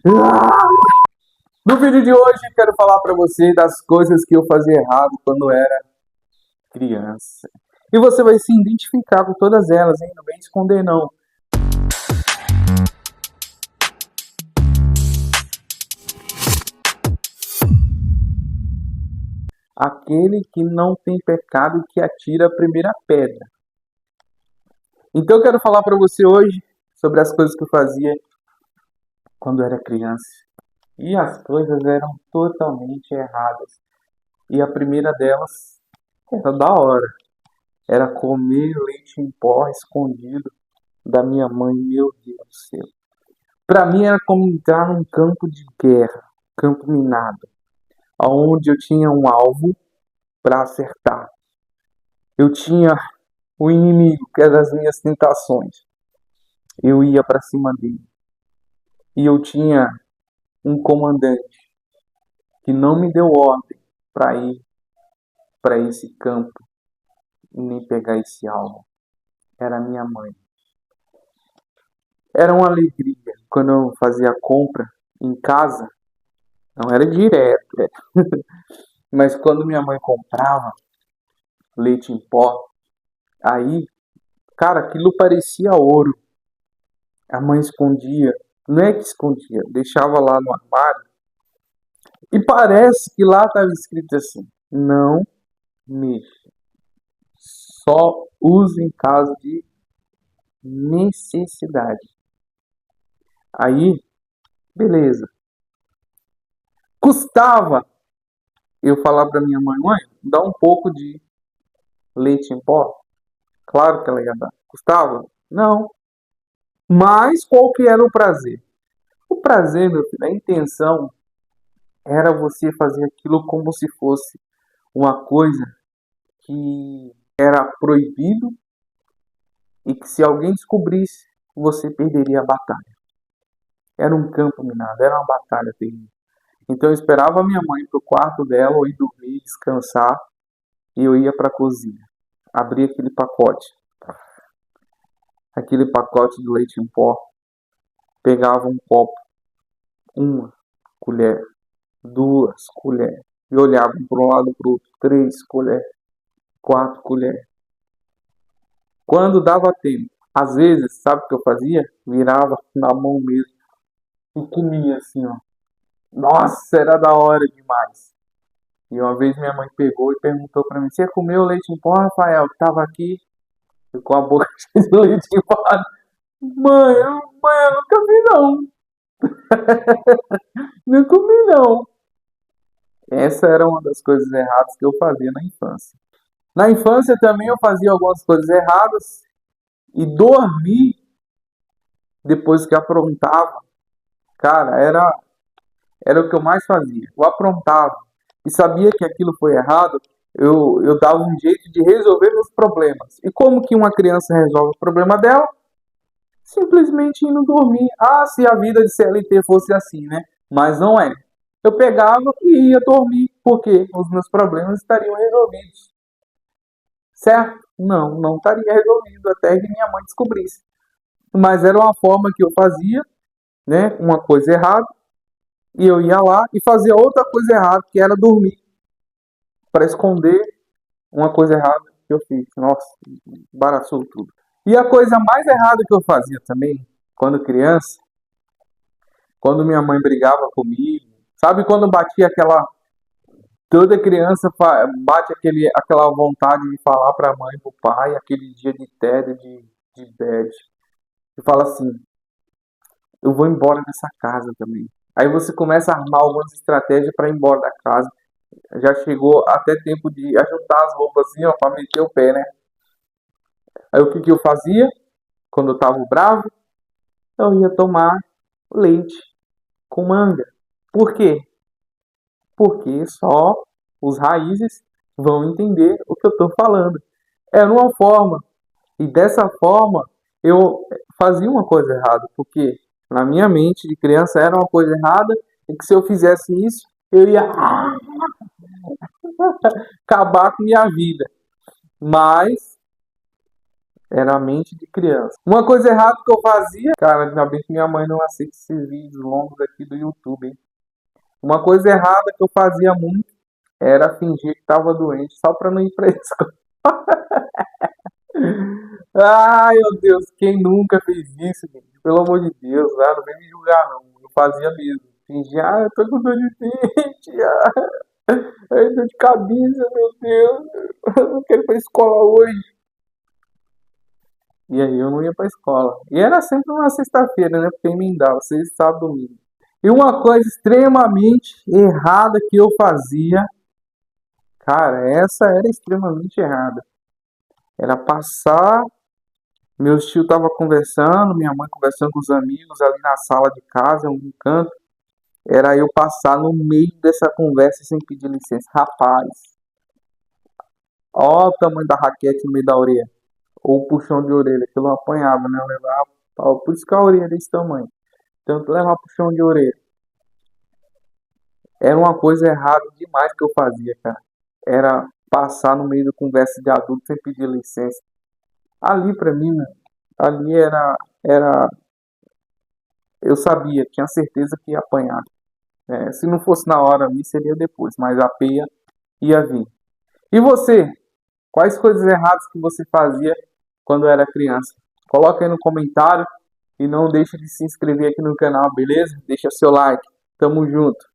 No vídeo de hoje quero falar para você das coisas que eu fazia errado quando era criança. E você vai se identificar com todas elas, hein? Não vem esconder não. Aquele que não tem pecado que atira a primeira pedra. Então eu quero falar para você hoje sobre as coisas que eu fazia quando era criança. E as coisas eram totalmente erradas. E a primeira delas era da hora. Era comer leite em pó escondido da minha mãe, meu Deus do céu. Para mim era como entrar num campo de guerra, campo minado, onde eu tinha um alvo para acertar. Eu tinha o inimigo, que era as minhas tentações. Eu ia para cima dele. E eu tinha um comandante que não me deu ordem para ir para esse campo e nem pegar esse alvo. Era minha mãe. Era uma alegria quando eu fazia a compra em casa. Não era direto, mas quando minha mãe comprava leite em pó, aí, cara, aquilo parecia ouro. A mãe escondia, não é que escondia, deixava lá no armário. E parece que lá estava escrito assim: não mexa, só use em caso de necessidade. Aí, beleza. Custava eu falar para minha mãe: mãe, dá um pouco de leite em pó? Claro que ela ia dar. Custava? Não. Mas qual que era o prazer? O prazer, meu filho, a intenção era você fazer aquilo como se fosse uma coisa que era proibido e que se alguém descobrisse, você perderia a batalha. Era um campo minado, era uma batalha terrível. Então eu esperava a minha mãe pro quarto dela, ou ir dormir, descansar, e eu ia para a cozinha. Abria aquele pacote de leite em pó, pegava um copo, uma colher, 2 colheres, e olhava para um lado para o outro, 3 colheres, 4 colheres. Quando dava tempo, às vezes, sabe o que eu fazia? Virava na mão mesmo e comia assim, ó. Nossa, era da hora demais. E uma vez minha mãe pegou e perguntou pra mim: você comeu leite em pó, Rafael? Que tava aqui com a boca cheia de leite em pó. Mãe, eu nunca vi não. Não comi não. Essa era uma das coisas erradas que eu fazia na infância. Na infância também eu fazia algumas coisas erradas e dormir depois que aprontava. Cara, era o que eu mais fazia. Eu aprontava e sabia que aquilo foi errado, eu dava um jeito de resolver meus problemas. E como que uma criança resolve o problema dela? Simplesmente indo dormir. Ah, se a vida de CLT fosse assim, né? Mas não é. Eu pegava e ia dormir, porque os meus problemas estariam resolvidos. Certo? Não, não estaria resolvido até que minha mãe descobrisse. Mas era uma forma que eu fazia, né? Uma coisa errada, e eu ia lá e fazia outra coisa errada, que era dormir, para esconder uma coisa errada que eu fiz. Nossa, embaraçou tudo. E a coisa mais errada que eu fazia também, quando criança, quando minha mãe brigava comigo, sabe quando batia aquela. Toda criança bate aquela vontade de falar para a mãe, para o pai, aquele dia de tédio, de bad. E fala assim: eu vou embora dessa casa também. Aí você começa a armar algumas estratégias para ir embora da casa. Já chegou até tempo de ajuntar as roupas assim, ó, para meter o pé, né? Aí o que que eu fazia? Quando eu tava bravo, eu ia tomar leite com manga. Por quê? Porque só os raízes vão entender o que eu tô falando. Era uma forma. E dessa forma, eu fazia uma coisa errada. Porque na minha mente de criança era uma coisa errada. E que se eu fizesse isso, eu ia acabar com minha vida. Mas Era a mente de criança. Uma coisa errada que eu fazia, cara, ainda bem que minha mãe não aceita esses vídeos longos aqui do YouTube, hein? Uma coisa errada que eu fazia muito era fingir que estava doente só para não ir pra escola. Ai, meu Deus, quem nunca fez isso, gente? Pelo amor de Deus, não vem me julgar, não. Eu fazia mesmo. Fingia, eu tô com dor de dente, dor de cabeça, meu Deus. Eu não quero ir pra escola hoje. E aí eu não ia pra escola. E era sempre uma sexta-feira, né? Porque emendava, sexta, sábado, domingo. E uma coisa extremamente errada que eu fazia, cara, essa era extremamente errada. Era passar, meus tios estavam conversando, minha mãe conversando com os amigos ali na sala de casa, em algum canto. Era eu passar no meio dessa conversa sem pedir licença. Rapaz, ó o tamanho da raquete no meio da orelha. Ou o puxão de orelha, que eu não apanhava, né? Eu levava, por isso que a orelha é desse tamanho. Tanto levar puxão de orelha. Era uma coisa errada demais que eu fazia, cara. Era passar no meio da conversa de adulto sem pedir licença. Ali pra mim, né? Ali era, eu sabia, tinha certeza que ia apanhar. Se não fosse na hora ali, seria depois, mas a peia ia vir. E você? Quais coisas erradas que você fazia quando era criança? Coloca aí no comentário e não deixe de se inscrever aqui no canal, beleza? Deixa seu like. Tamo junto.